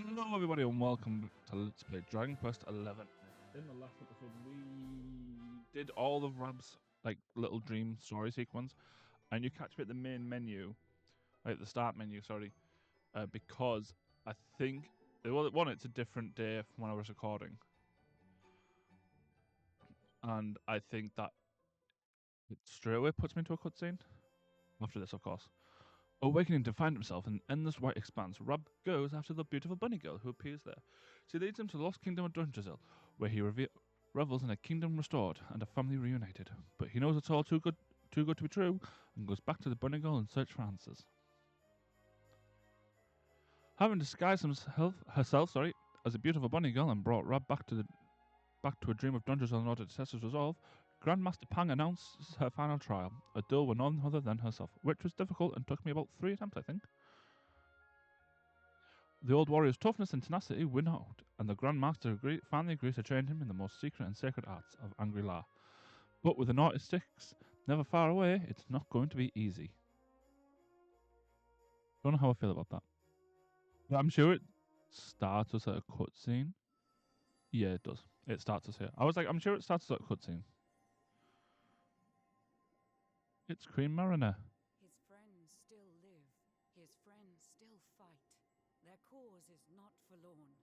Hello, everybody, and welcome to Let's Play Dragon Quest 11. In the last episode, we did all of Rab's little dream story sequence, and you catch me at the main menu, at the start menu, sorry, because I think it's a different day from when I was recording, and I think that it straight away puts me into a cutscene. After this, of course. Awakening to find himself in an endless white expanse, Rob goes after the beautiful bunny girl who appears there. She leads him to the lost kingdom of Dungerzil, where he revels in a kingdom restored and a family reunited. But he knows it's all too good to be true, and goes back to the bunny girl in search for answers. Having disguised herself, as a beautiful bunny girl and brought Rob back to a dream of Dungerzil in order to test his resolve, Grandmaster Pang announces her final trial, a duel with none other than herself, which was difficult and took me about 3 attempts, I think. The old warrior's toughness and tenacity win out, and the Grand Master finally agrees to train him in the most secret and sacred arts of Angry La. But with the naughty sticks never far away, it's not going to be easy. Don't know how I feel about that. I'm sure it starts us at a cutscene. Yeah, it does. It starts us here. I was like, I'm sure it starts us at a cutscene. It's Queen Mariner. His friends still live. His friends still fight. Their cause is not forlorn.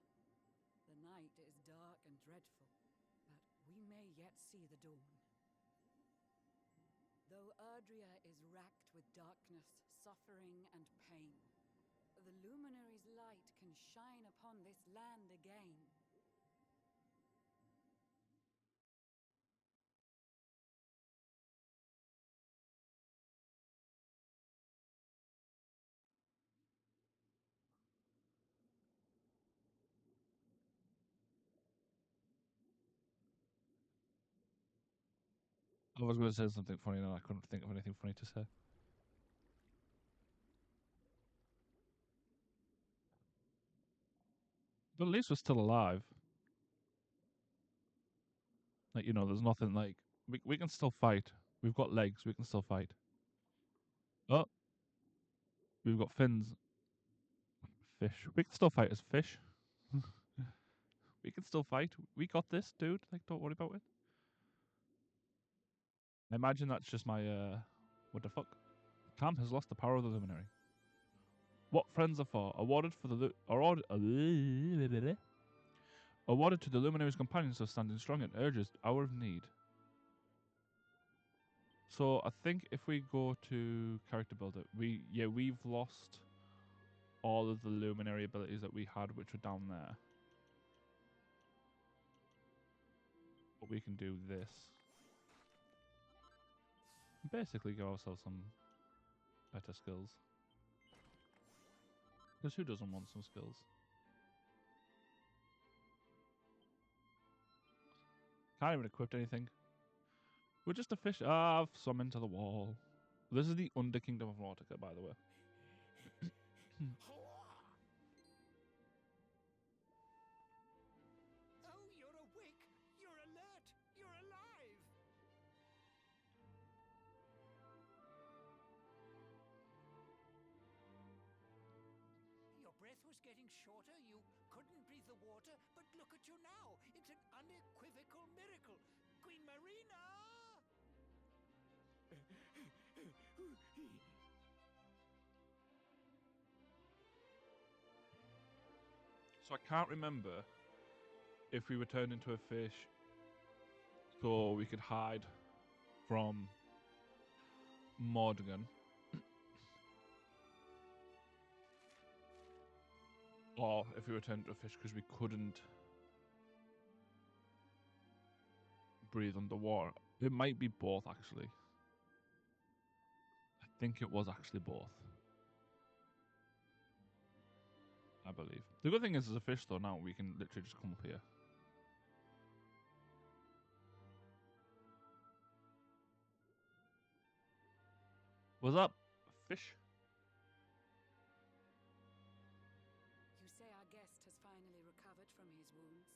The night is dark and dreadful, but we may yet see the dawn. Though Erdrea is racked with darkness, suffering, and pain, the luminary's light can shine upon this land again. I was going to say something funny, and I couldn't think of anything funny to say. But at least we're still alive. There's nothing we can still fight. We've got legs. We can still fight. Oh, we've got fins. Fish. We can still fight as fish. We can still fight. We got this, dude. Don't worry about it. I imagine that's just my what the fuck? Cam has lost the power of the luminary. What friends are for? Awarded for the awarded to the luminary's companions for standing strong in Urge's hour of need. So I think if we go to character builder, we've lost all of the luminary abilities that we had, which were down there. But we can do this. Basically, give ourselves some better skills. Because who doesn't want some skills? Can't even equip anything. We're just a fish. I've summoned to the wall. This is the Under Kingdom of Nautica, by the way. Oh, you're awake! You're alert! You're alive! Your breath was getting shorter, you couldn't breathe the water, but look at you now! It's an unequivocal miracle! Queen Marina! So I can't remember if we were turned into a fish so we could hide from Morgan. Or if we were turned into a fish because we couldn't breathe underwater. It might be both, actually. I think it was actually both. I believe. The good thing is, as a fish, though, now we can literally just come up here. What's up, fish? You say our guest has finally recovered from his wounds?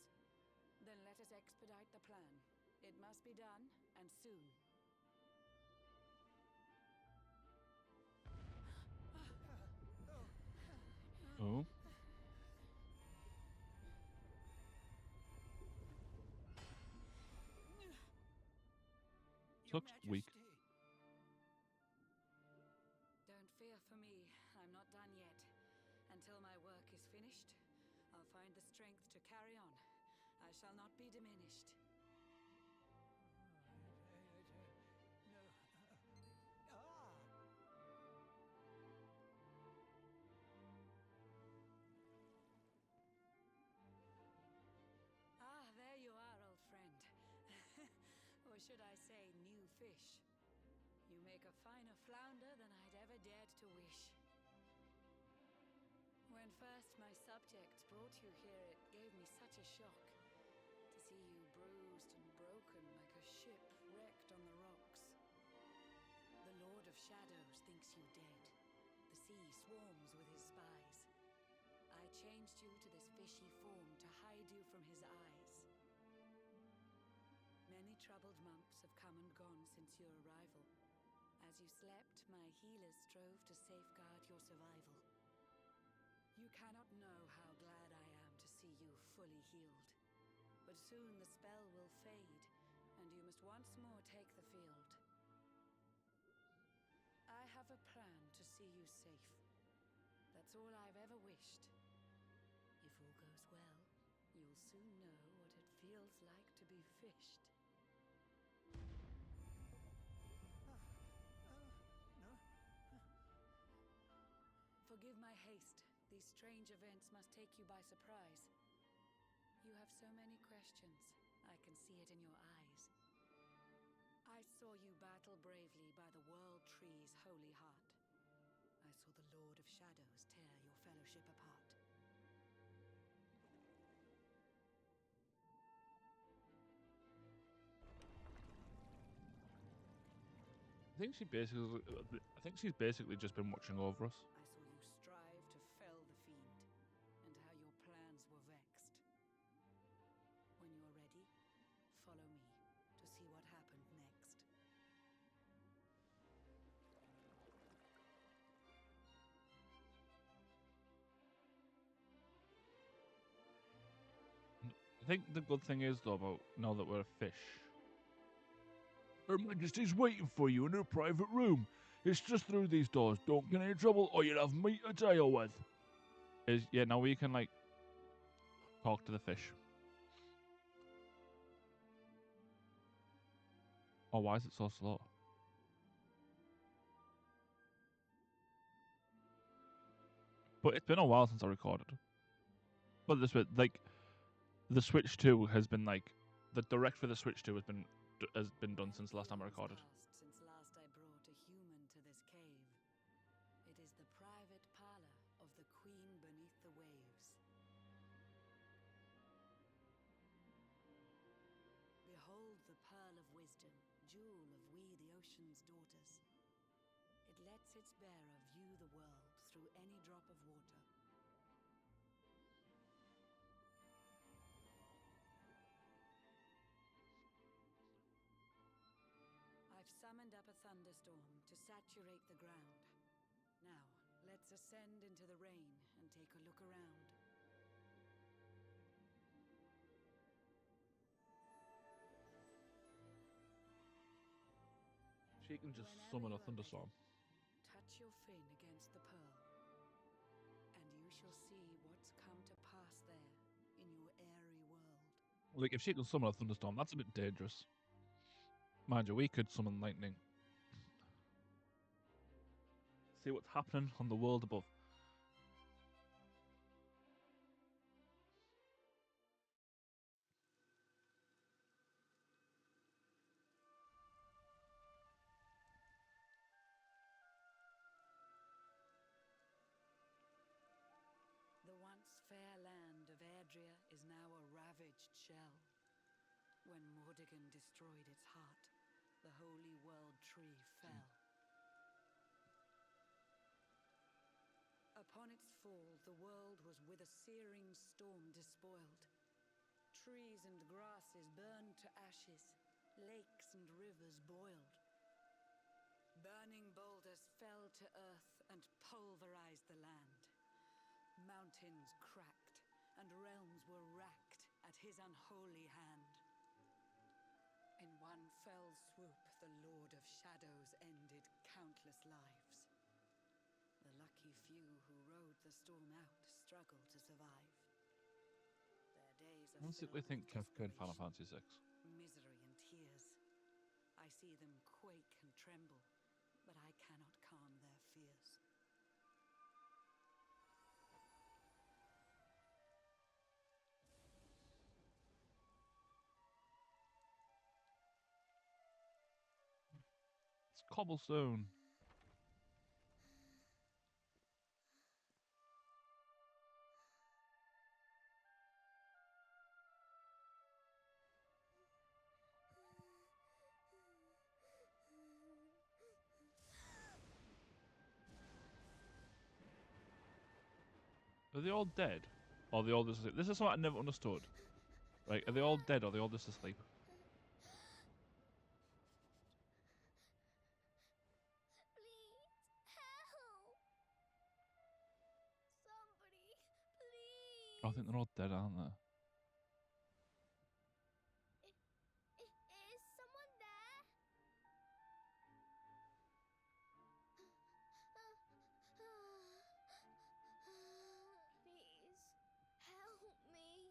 Then let us expedite the plan. It must be done, and soon. Oh. Your Looks weak. Majesty. Don't fear for me. I'm not done yet. Until my work is finished, I'll find the strength to carry on. I shall not be diminished. No. Ah! Ah, there you are, old friend. Or should I say, new fish. You make a finer flounder than I'd ever dared to wish. When first my subjects brought you here, it gave me such a shock to see you bruised and broken like a ship wrecked on the rocks. The Lord of Shadows thinks you dead. The sea swarms with his spies. I changed you to this fishy form to hide you from his eyes. Many troubled months have come and gone since your arrival. As you slept, my healers strove to safeguard your survival. You cannot know how glad I am to see you fully healed. But soon the spell will fade, and you must once more take the field. I have a plan to see you safe. That's all I've ever wished. If all goes well, you'll soon know what it feels like to be fished. No. Forgive my haste. These strange events must take you by surprise. You have so many questions. I can see it in your eyes. I saw you battle bravely by the World Tree's holy heart. I saw the Lord of Shadows tear your fellowship apart. I think she's basically just been watching over us. I saw you strive to fell the fiend, and how your plans were vexed. When you're ready, follow me to see what happened next. I think the good thing is though about now that we're a fish. Her Majesty's waiting for you in her private room. It's just through these doors. Don't get any trouble or you'll have me to deal with. Yeah, now we can like talk to the fish. Oh, why is it so slow? But it's been a while since I recorded. But this bit, like, the Switch 2 has been like, the direct for the Switch 2 has been done since the last time I recorded. Since last I brought a human to this cave. It is the private parlor of the Queen beneath the waves. Behold the pearl of wisdom, jewel of we the ocean's daughters. It lets its bearer view the world through any drop of water. I've summoned up a thunderstorm to saturate the ground. Now, let's ascend into the rain and take a look around. She can just Whenever summon you a are thunderstorm. ready, touch your fin against the pearl, and you shall see what's come to pass there in your airy world. Like, if she can summon a thunderstorm, that's a bit dangerous. Mind you, we could summon lightning. See what's happening on the world above. The once fair land of Erdrea is now a ravaged shell. When Mordegon destroyed its heart, the holy world tree fell. Upon its fall, the world was with a searing storm despoiled. Trees and grasses burned to ashes, lakes and rivers boiled. Burning boulders fell to earth and pulverized the land. Mountains cracked, and realms were racked at his unholy hand. In one fell swoop, The Lord of Shadows ended countless lives. The lucky few who rode the storm out struggle to survive. Their days I are don't think they filled think with Kefka in Final desperation, Fantasy 6. misery and tears. I see them quake and tremble, but I cannot calm their fears. It's cobblestone. Are they all dead? Or are they all just asleep? This is something I never understood. Like, are they all dead or are they all just asleep? Please, help! Somebody, please! I think they're all dead, aren't they? Is someone there? Please, help me.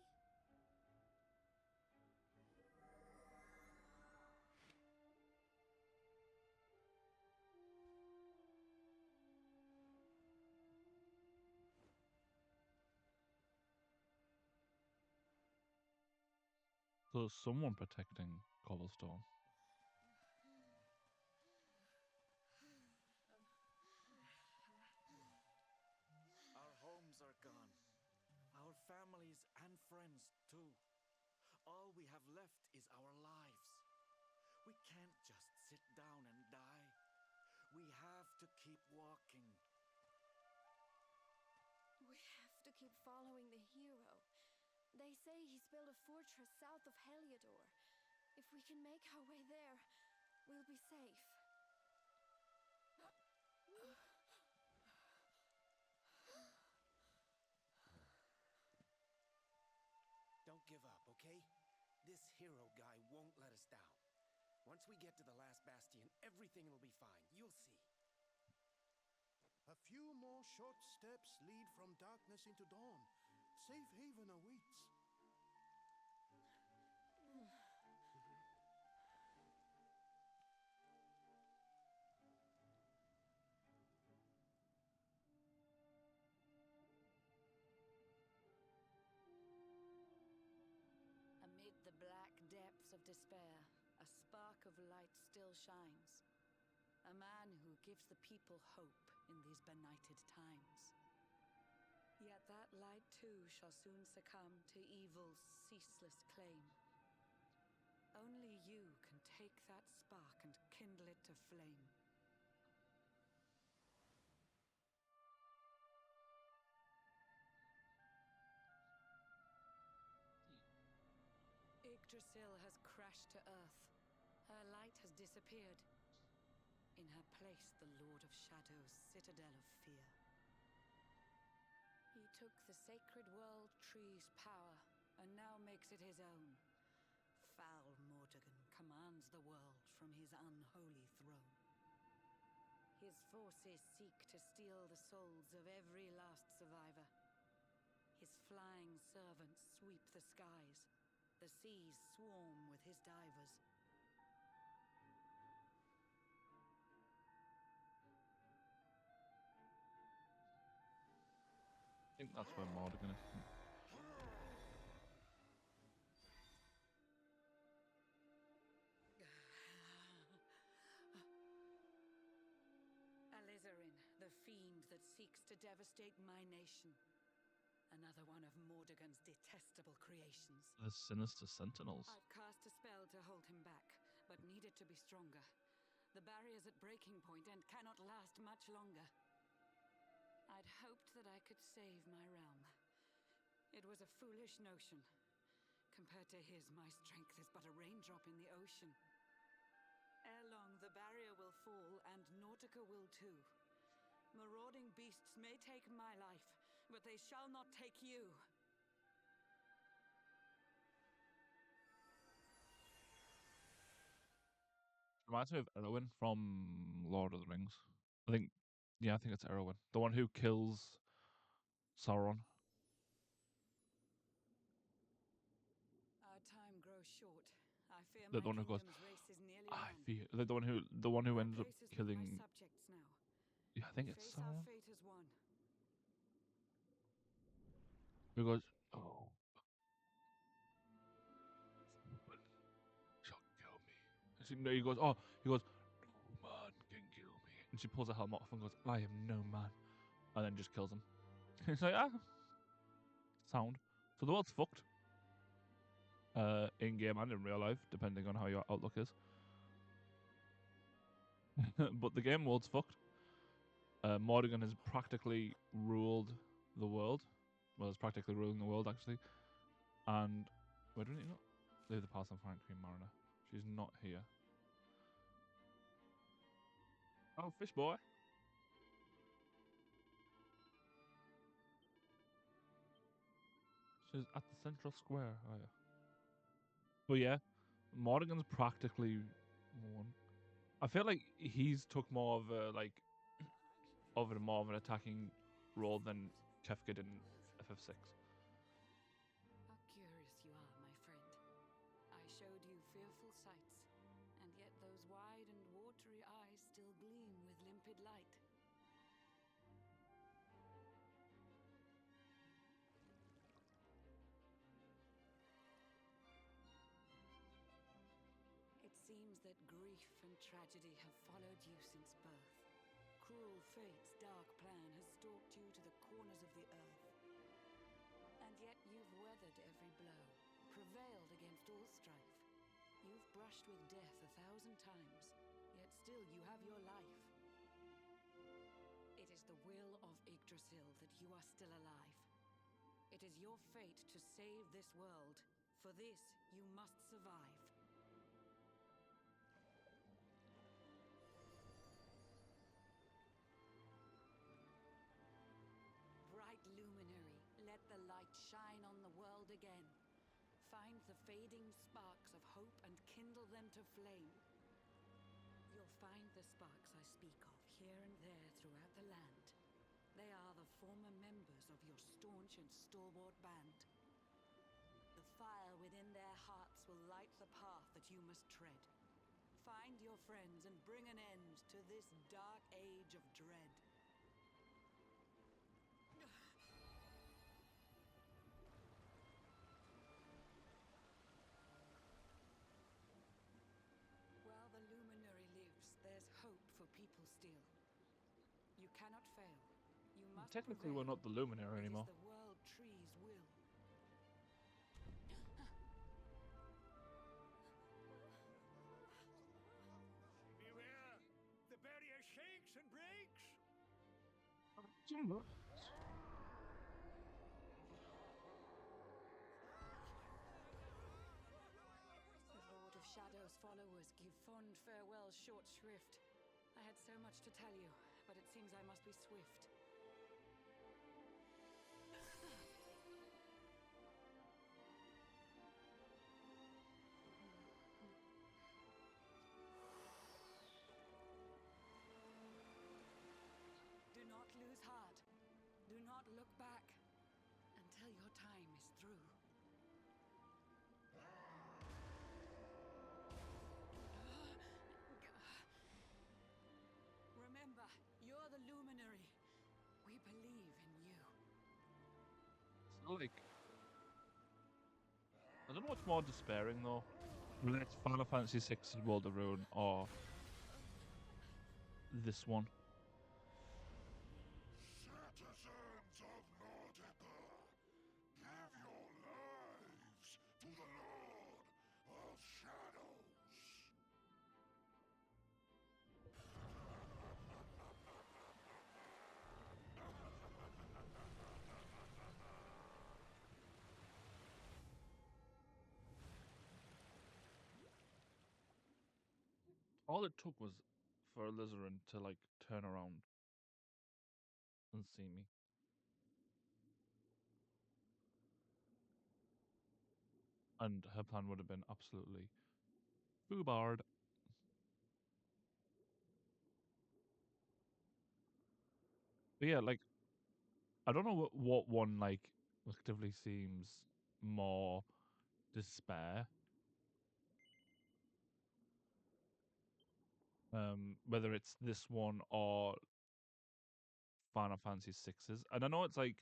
So there's someone protecting cobblestone. Our homes are gone. Our families and friends too. All we have left is our lives. We can't just sit down and die. We have to keep walking. We have to keep following the hero. They say he's built a fortress south of Heliodor. If we can make our way there, we'll be safe. Don't give up, okay? This hero guy won't let us down. Once we get to the last bastion, everything will be fine. You'll see. A few more short steps lead from darkness into dawn. Safe haven awaits. Amid the black depths of despair, a spark of light still shines. A man who gives the people hope in these benighted times. Yet that light too shall soon succumb to evil's ceaseless claim. Only you can take that spark and kindle it to flame. Yggdrasil has crashed to earth. Her light has disappeared. In her place, the Lord of Shadows' citadel of fear. He took the sacred world tree's power and now makes it his own. Foul Mordegon commands the world from his unholy throne. His forces seek to steal the souls of every last survivor. His flying servants sweep the skies. The seas swarm with his divers. I think that's where Mordegon is. Alizarin, the fiend that seeks to devastate my nation. Another one of Mordegon's detestable creations. The sinister sentinels. I've cast a spell to hold him back, but needed to be stronger. The barrier's at breaking point and cannot last much longer. I'd hoped that I could save my realm. It was a foolish notion. Compared to his, my strength is but a raindrop in the ocean. Ere long, the barrier will fall, and Nautica will too. Marauding beasts may take my life, but they shall not take you. reminds me of Erwin from Lord of the Rings. I think, yeah, I think it's Erwin, the one who kills Sauron. Our time grows short. I fear The my one who goes, kingdom's race is nearly I run. fear the one who My ends up place is with my killing. subjects now. Yeah, I We think it's face our Sauron. fate as one. He goes, oh, but shall kill me. And no, he goes, oh, he goes, no man can kill me. And she pulls her helmet off and goes, I am no man, and then just kills him. It's like, sound. So the world's fucked. In game and in real life, depending on how your outlook is. But the game world's fucked. Morrigan has practically ruled the world. Well, it's practically ruling the world actually. And why don't you not leave the path and find Queen Mariner? She's not here. Oh, fish boy. She's at the central square. Oh yeah. But yeah, Morrigan's practically won. I feel like he's took more of a more of an attacking role than Kefka did in FF6. How curious you are, my friend. I showed you fearful sights, and yet those wide and watery eyes still gleam with limpid light. It seems that grief and tragedy have followed you since birth. Cruel fate's dark plan has stalked you to the corners of the earth. And yet you've weathered every blow, prevailed against all strife. You've brushed with death 1,000 times, yet still you have your life. It is the will of Yggdrasil that you are still alive. It is your fate to save this world. For this, you must survive. Bright luminary, let the light shine on the world again. Find the fading sparks of hope and kindle them to flame. You'll find the sparks I speak of here and there throughout the land. They are the former members of your staunch and stalwart band. The fire within their hearts will light the path that you must tread. Find your friends and bring an end to this dark age of dread. While the luminary lives, there's hope for people still. You cannot fail. You must Technically, prevail. we're not the Luminary It anymore. is the world tree's will. Beware! The barrier shakes and breaks! The Lord of Shadow's followers give fond farewells short shrift. I had so much to tell you, but it seems I must be swift. Do not lose heart. Do not look back until your time is through. Remember, you're the luminary. We believe in you. So, like, I don't know what's more despairing though. Whether it's Final Fantasy VI's World of Ruin or this one. Citizens of Nautica, give your lives to the Lord of Shadows. All it took was for Alizarin to like turn around and see me. And her plan would have been absolutely foobarred. But yeah, like I don't know what one like actively seems more despair. Whether it's this one or Final Fantasy sixes, and I know it's like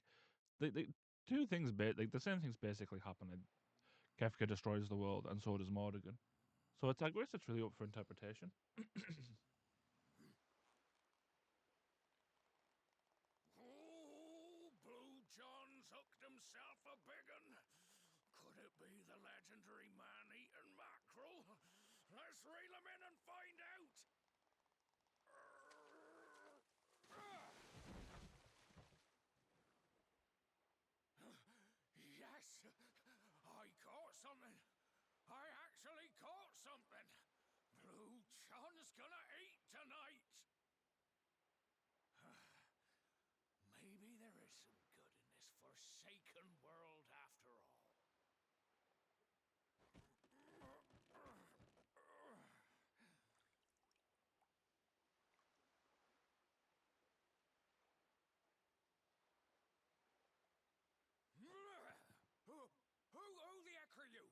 they two things, like the same things basically happen. Like, Kefka destroys the world, and so does Morrigan. So it's, I guess it's really up for interpretation. Oh, Blue John's hooked himself a big un. Could it be the legendary man-eating mackerel? Let's reel him in and find out. Yes, I caught something. I actually caught something. Blue John's gonna eat tonight. Maybe there is some good in this forsaken world after all. Who the heck are you?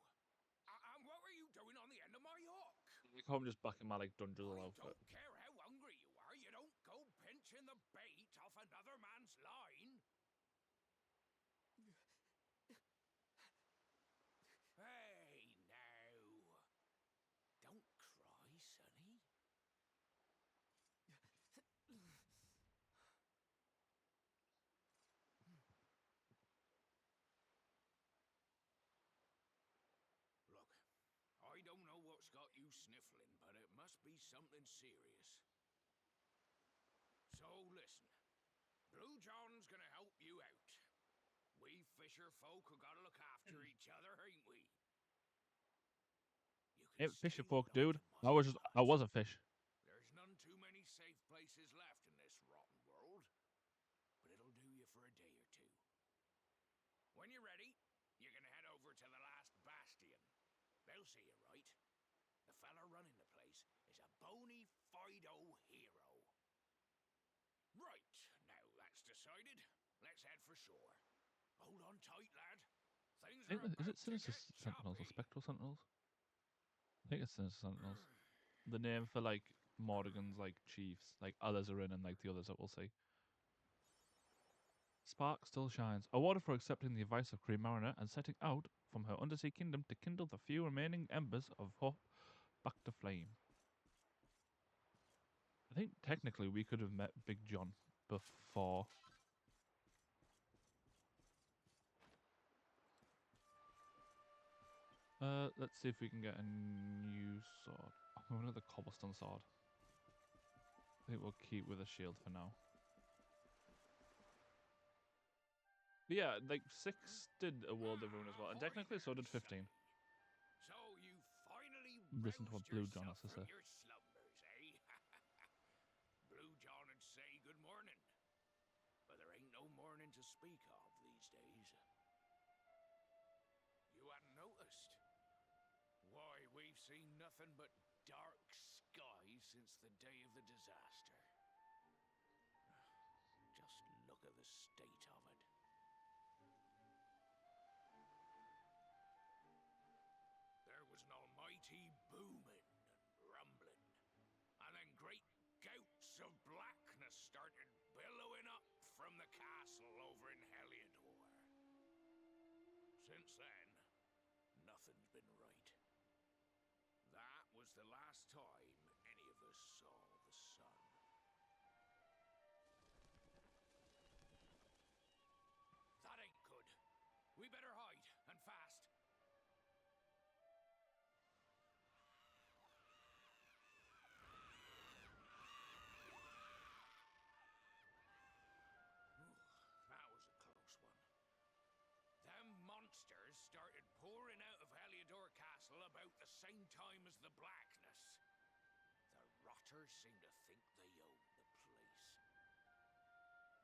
And what were you doing on the end of my hook? They call me just back in my like Dungeon I outfit. don't care how hungry you are, you don't go pinching the bait off another man's line. Hey, now. Don't cry, sonny. Look, I don't know what's got you sniffling, but it must be something serious. So listen, Blue John's gonna help you out. We fisher folk have gotta look after each other, ain't we? You can Hey, fisher stay the folk, night dude. in my I was a fish. There's none too many safe places left in this rotten world, but it'll do you for a day or two. When you're ready, you can head over to the last bastion. They'll see you right. The fella running the place is a bony Fido hero. Right, now that's decided. Let's head for shore. Hold on tight, lad. Things are Is about it to Sinister get Sentinels or choppy. Spectral Sentinels? I think it's Sinister Sentinels. The name for like Morrigan's like chiefs, like others are in, and like the others that we'll see. Spark still shines, awarded for accepting the advice of Queen Mariner and setting out from her undersea kingdom to kindle the few remaining embers of hope back to flame. I think technically we could have met Big John before. Let's see if we can get a new sword. I'm going to the cobblestone sword. I think we'll keep with a shield for now. But yeah, like 6 did award everyone as well, and technically so did 15. So you finally Listen to what roused Blue John yourself has to from say. your slumbers, eh? Blue John would say good morning, but there ain't no morning to speak of these days. You hadn't noticed? Why, we've seen nothing but dark skies since the day of the disaster. Just look at the state of it. There was an almighty booming and rumbling, and then great gouts of blackness started billowing up from the castle over in Heliodor. Since then, nothing's been right. That was the last time any of us saw the sun. That ain't good. We better hide, and fast. That was a close one. Them monsters started pouring out of Heliodor Castle about the same time as the blackness. The rotters seem to think they own the place.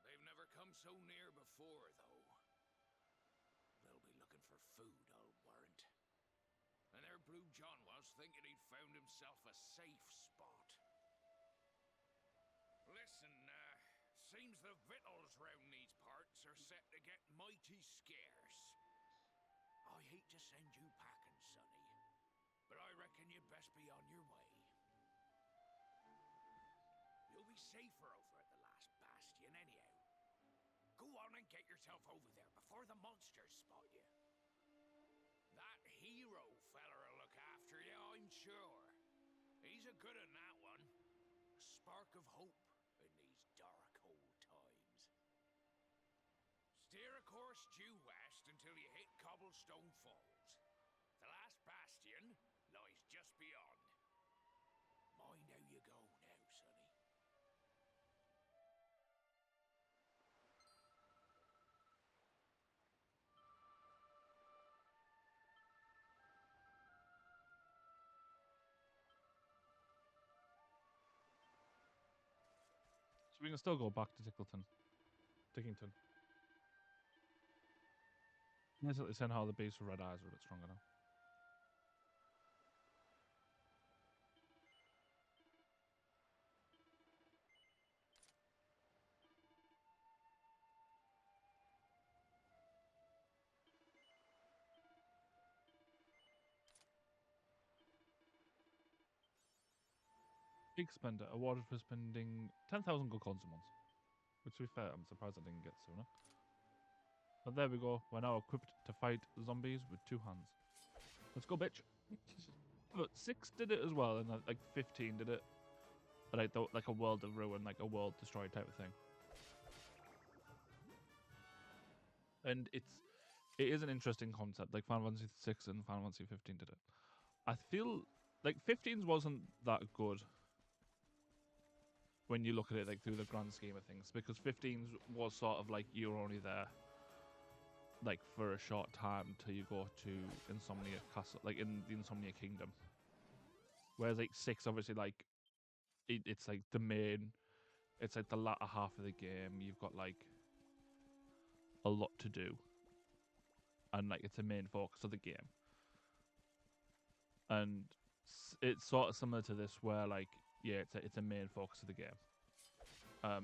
They've never come so near before, though. They'll be looking for food, I'll warrant. And there Blue John was, thinking he'd found himself a safe spot. Listen, seems the victuals round these parts are set to get mighty scarce. I hate to send you packing, sonny, but I reckon you'd best be on your way. You'll be safer over at the last bastion anyhow. Go on and get yourself over there before the monsters spot you. That hero feller'll look after you, I'm sure. He's a good un, that one. A spark of hope in these dark old times. Steer a course due west until you hit Cobblestone Falls. The last bastion lies just beyond. Mind how you go now, sonny. So we can still go back to Dickington. Basically saying how the beast with red eyes are a bit stronger now. Big spender, awarded for spending 10,000 gold coins a month. Which, to be fair, I'm surprised I didn't get sooner. But there we go. We're now equipped to fight zombies with 2 hands. Let's go, bitch. But 6 did it as well, and like 15 did it. But like a world of ruin, like a world destroyed type of thing. And it is an interesting concept. Like Final Fantasy 6 and Final Fantasy 15 did it. I feel like 15's wasn't that good when you look at it like through the grand scheme of things, because 15's was sort of like you're only there like for a short time till you go to Insomnia Castle, like in the Insomnia Kingdom. Whereas like 6, obviously, like it's like the main, it's like the latter half of the game. You've got like a lot to do, and like it's a main focus of the game. And it's sort of similar to this, where like it's a main focus of the game.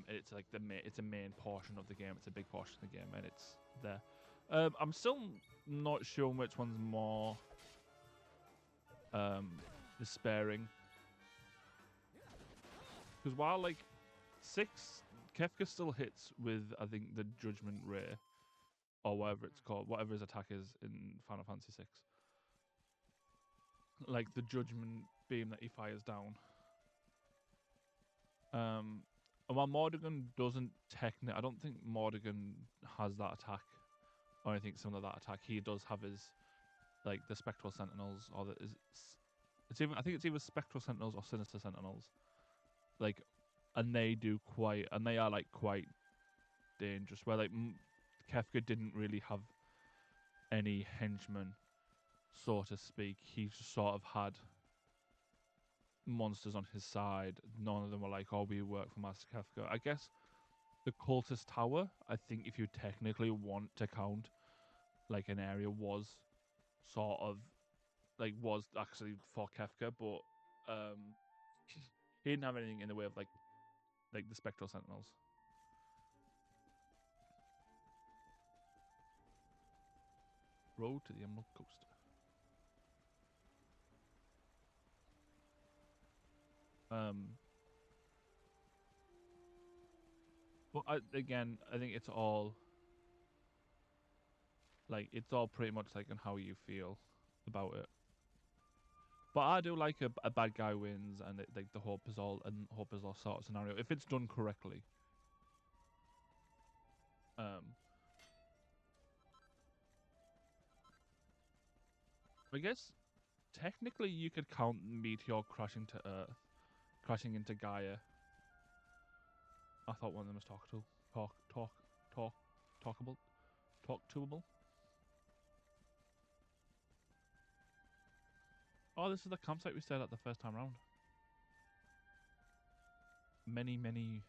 It's like it's a main portion of the game. It's a big portion of the game, and it's there. I'm still not sure which one's more despairing, because while like 6, Kefka still hits with, I think, the Judgment Ray, or whatever it's called, whatever his attack is in Final Fantasy 6. Like the Judgment Beam that he fires down. And while Mordegon doesn't technically, I don't think Mordegon has that attack or anything similar to that attack. He does have his, like, the Spectral Sentinels, or it's even, I think it's either Spectral Sentinels or Sinister Sentinels. Like, and they are like quite dangerous. Where like Kefka didn't really have any henchmen, so to speak. He just sort of had monsters on his side. None of them were like, oh, we work for Master Kefka. I guess the Cultist Tower, I think if you technically want to count like an area, was sort of like was actually for Kefka, but he didn't have anything in the way of like the Spectral Sentinels. Road to the Emerald Coast. But again, I think it's all like, it's all pretty much like on how you feel about it. But I do like a bad guy wins, and like the hope is all sort of scenario if it's done correctly. I guess technically you could count Meteor crashing into Gaia. I thought one of them was talkable. Oh, this is the campsite we stayed at the first time round. Many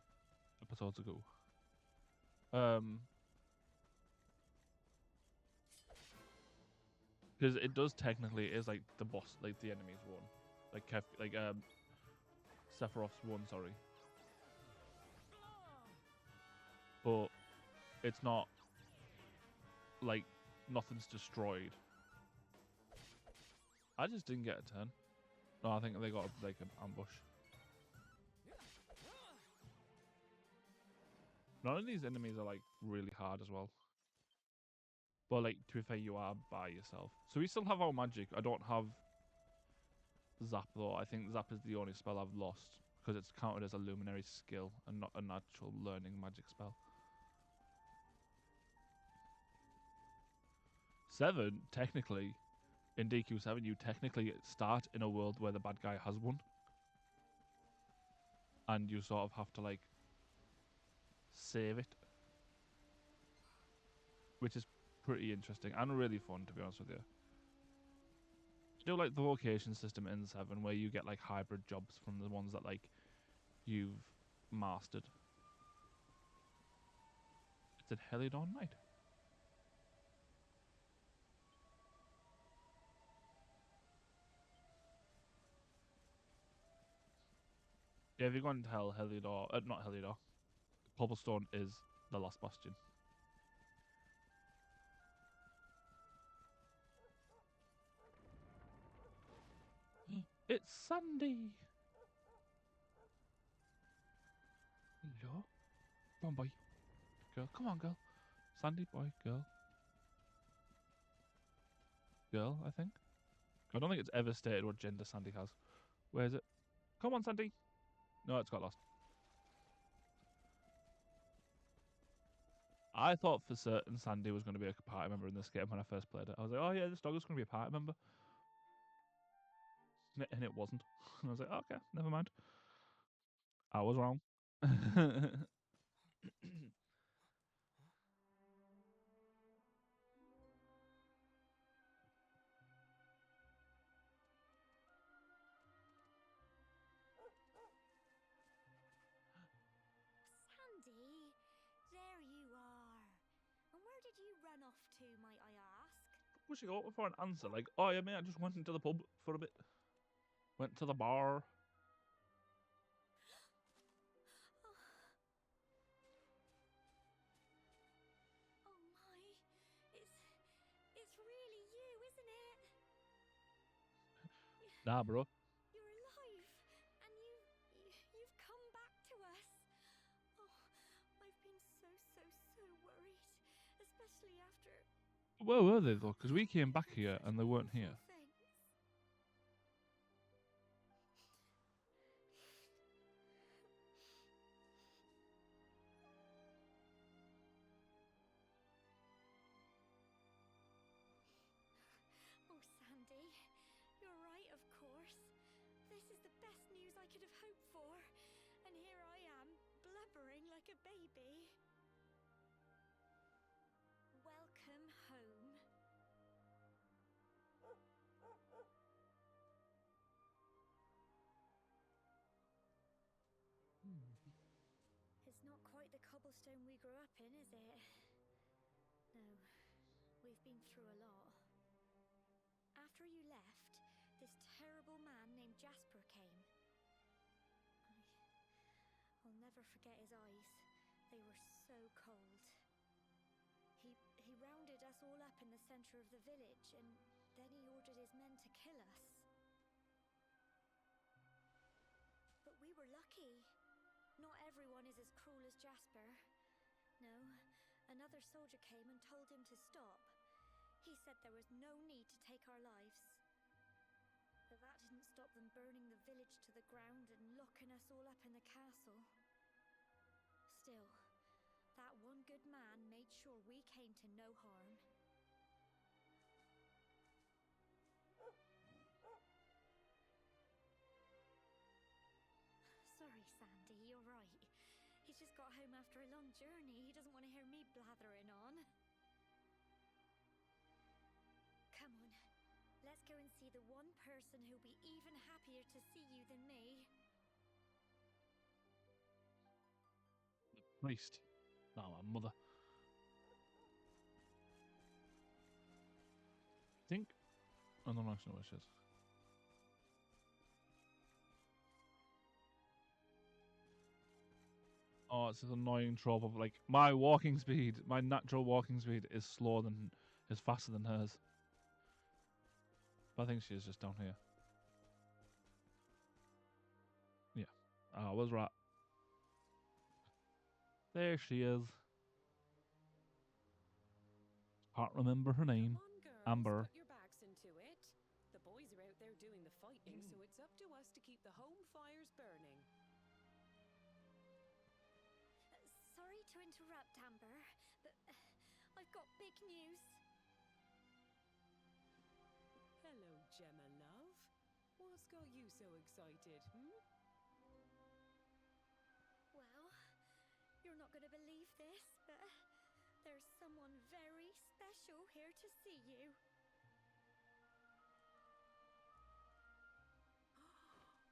episodes ago. Because it does technically, it is like the boss, like the enemy's won. Sephiroth's won, sorry. but it's not like nothing's destroyed. I just didn't get a turn. No, I think they got like an ambush. None of these enemies are like really hard as well. But like, to be fair, you are by yourself. So we still have our magic. I don't have Zap though. I think Zap is the only spell I've lost because it's counted as a luminary skill and not a natural learning magic spell. 7, technically, in DQ7, you technically start in a world where the bad guy has one. And you sort of have to like save it. Which is pretty interesting and really fun, to be honest with you. You know, like the vocation system in 7 where you get like hybrid jobs from the ones that like you've mastered. It's at Heliodor Night. Yeah, if you're going to tell Heliodor, not Heliodor, Cobblestone is the last bastion. It's Sandy! Hello? Come on, boy. Girl, come on, girl. Sandy, boy, girl. Girl, I think. I don't think it's ever stated what gender Sandy has. Where is it? Come on, Sandy! No, it's got lost. I thought for certain Sandy was going to be a party member in this game when I first played it. I was like, oh yeah, this dog is going to be a party member. And it wasn't. And I was like, okay, never mind. I was wrong. Sandy, there you are. And where did you run off to, might I ask? Was she open for an answer? Like, oh yeah, mate, I just went into the pub for a bit. Went to the bar. Oh my, it's really you, isn't it? Nah, bro. You're alive, and you've come back to us. Oh, I've been so worried, especially after Where were they though? Because we came back here and they weren't here. things. Oh, Sandy, you're right, of course. This is the best news I could have hoped for. And here I am, blubbering like a baby. Welcome home. It's not quite the cobblestone we grew up in, is it? No, we've been through a lot. After you left, this terrible man named Jasper came. I'll never forget his eyes. They were so cold. He rounded us all up in the center of the village, and then he ordered his men to kill us. But we were lucky. Not everyone is as cruel as Jasper. No, another soldier came and told him to stop. He said there was no need to take our lives. But that didn't stop them burning the village to the ground and locking us all up in the castle. Still, that one good man made sure we came to no harm. Sorry, Sandy, you're right. He's just got home after a long journey. He doesn't want to hear me blathering on. Come on, let's go and see the one person who'll be even happier to see you than me. The priest. No, my mother. I think. I don't actually know what it is. Oh, it's this annoying trope of like my walking speed, my natural walking speed is faster than hers. But I think she is just down here. Yeah, I was right. There she is. Can't remember her name. Come on, girls, Amber. put your backs into it. The boys are out there doing the fighting, so it's up to us to keep the home fires burning. Sorry to interrupt, Amber, but I've got big news. Hello, Gemma, love. What's got you so excited, Well, you're not going to believe this, but there's someone very special here to see you.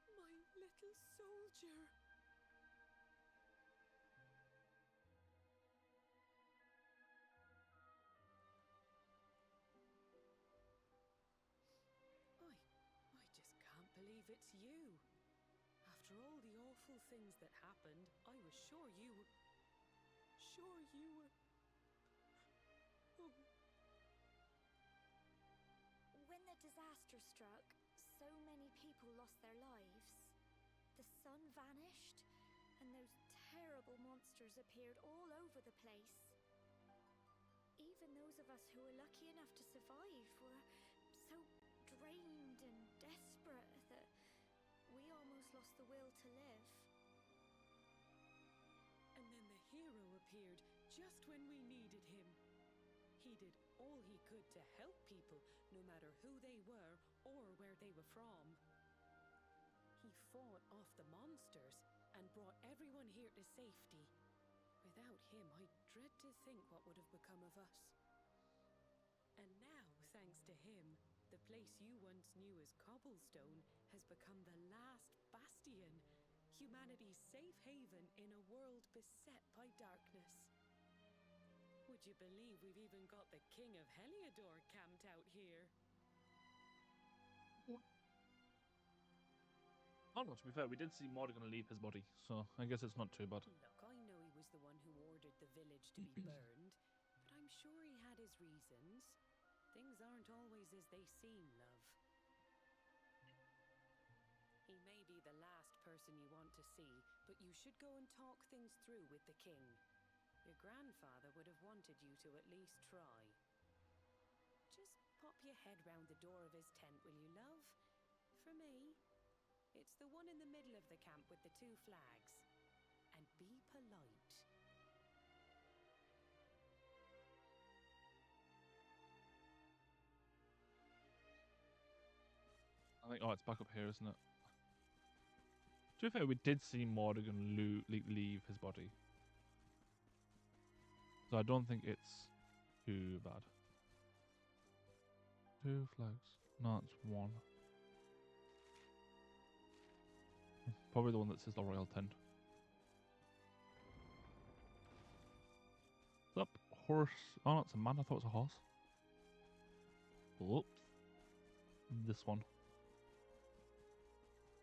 My little soldier. I just can't believe it's you. After all the awful things that happened, I was sure you were... Oh. When the disaster struck, so many people lost their lives. The sun vanished, and those terrible monsters appeared all over the place. Even those of us who were lucky enough to survive were so drained and desperate that we almost lost the will to live. And then the hero appeared just when we needed him. He did all he could to help people, no matter who they were or where they were from. He fought off the monsters and brought everyone here to safety. Without him, I dread to think what would have become of us. And now, thanks to him, the place you once knew as Cobblestone has become the last bastion, humanity's safe haven in a world beset by darkness. Would you believe we've even got the King of Heliodor camped out here? Oh no, to be fair, we did see Morrigan leave his body, so I guess it's not too bad. Look, I know he was the one who ordered the village to be burned, but I'm sure he had his reasons. Things aren't always as they seem, love. He may be the last person you want to see, but you should go and talk things through with the king. Your grandfather would have wanted you to at least try. Just pop your head round the door of his tent, will you, love? For me, it's the one in the middle of the camp with the two flags. And be polite. I think, it's back up here, isn't it? To be fair, we did see Morrigan leave his body. So I don't think it's too bad. 2 flags. No, it's 1. Probably the one that says the royal tent. What's up? Horse. Oh, no, it's a man. I thought it was a horse. Whoops. This one.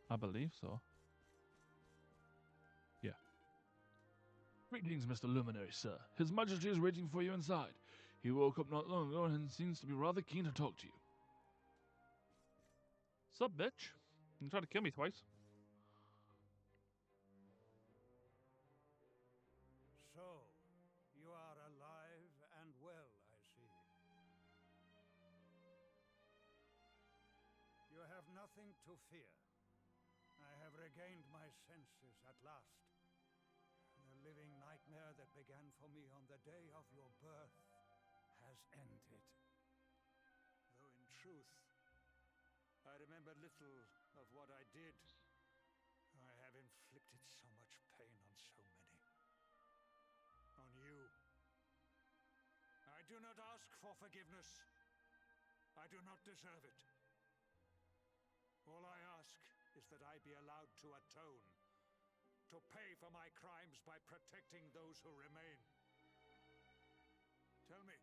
I believe so. Yeah. Greetings, Mr. Luminary, sir. His Majesty is waiting for you inside. He woke up not long ago and seems to be rather keen to talk to you. Sup, bitch? You tried to kill me twice. So, you are alive and well, I see. You have nothing to fear. I have regained my senses at last. The living nightmare that began for me on the day of your birth has ended. Though in truth, I remember little of what I did. I have inflicted so much pain on so many. On you. I do not ask for forgiveness. I do not deserve it. All I ask is that I be allowed to atone, to pay for my crimes by protecting those who remain. Tell me,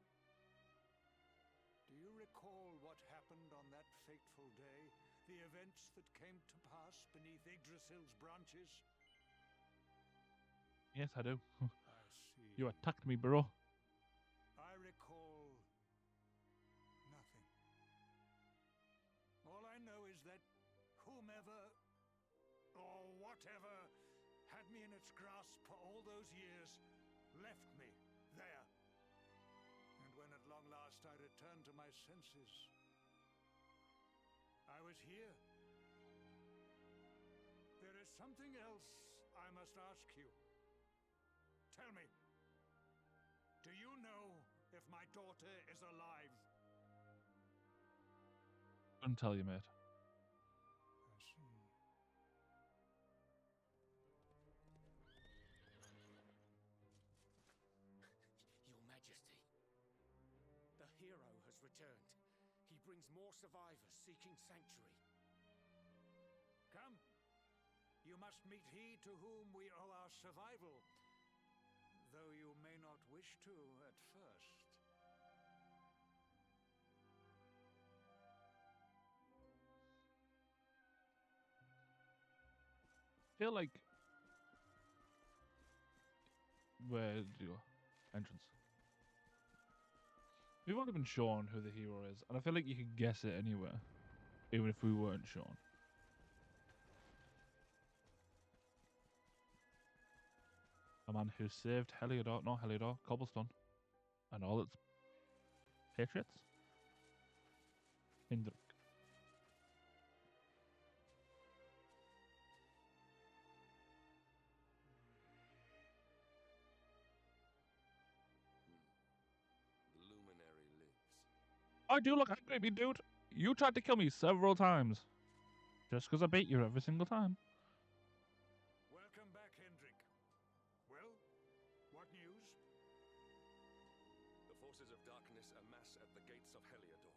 do you recall what happened on that fateful day? The events that came to pass beneath Yggdrasil's branches? Yes, I do. I see. You attacked me, bro. I recall nothing. All I know is that whomever or whatever had me in its grasp for all those years left me there. And when at long last I returned to my senses, I was here. There is something else I must ask you. Tell me, do you know if my daughter is alive? Couldn't tell you, mate. I see. Your Majesty, the hero has returned. He brings more survivors seeking sanctuary. Come. You must meet he to whom we owe our survival, though you may not wish to at first. Feel like where's your entrance? We've already been shown who the hero is, and I feel like you could guess it anywhere, even if we weren't shown. A man who saved Heliodor, not Heliodor, Cobblestone, and all its patriots. Hendrik. The luminary lives. I do look angry, me dude. You tried to kill me several times. Just because I beat you every single time. Welcome back, Hendrik. Well, what news? The forces of darkness amass at the gates of Heliodor.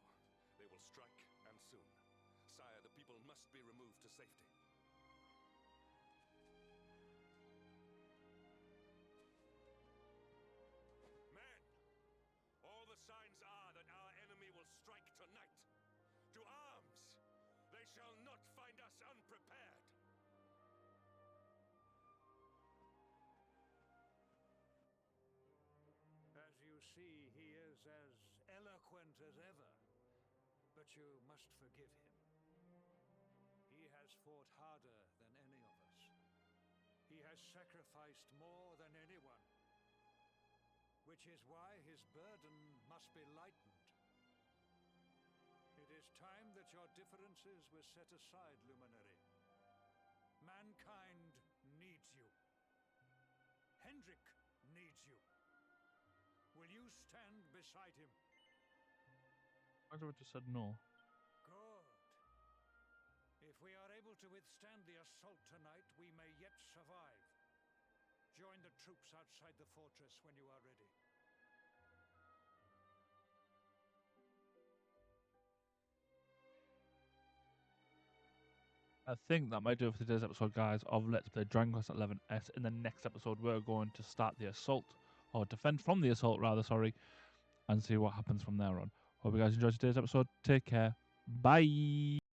They will strike, and soon. Sire, the people must be removed to safety. Men! All the signs are that our enemy will strike tonight. To arms! They shall not find us unprepared! As you see, he is as eloquent as ever, but you must forgive him. He has fought harder than any of us. He has sacrificed more than anyone, which is why his burden must be lightened. It is time that your differences were set aside, Luminary. Mankind needs you. Hendrik needs you. Will you stand beside him? I just said no. Good. If we are able to withstand the assault tonight, we may yet survive. Join the troops outside the fortress when you are ready. I think that might do it for today's episode, guys, of Let's Play Dragon Quest XI S. In the next episode, we're going to start the assault, or defend from the assault, rather, sorry, and see what happens from there on. Hope you guys enjoyed today's episode. Take care. Bye.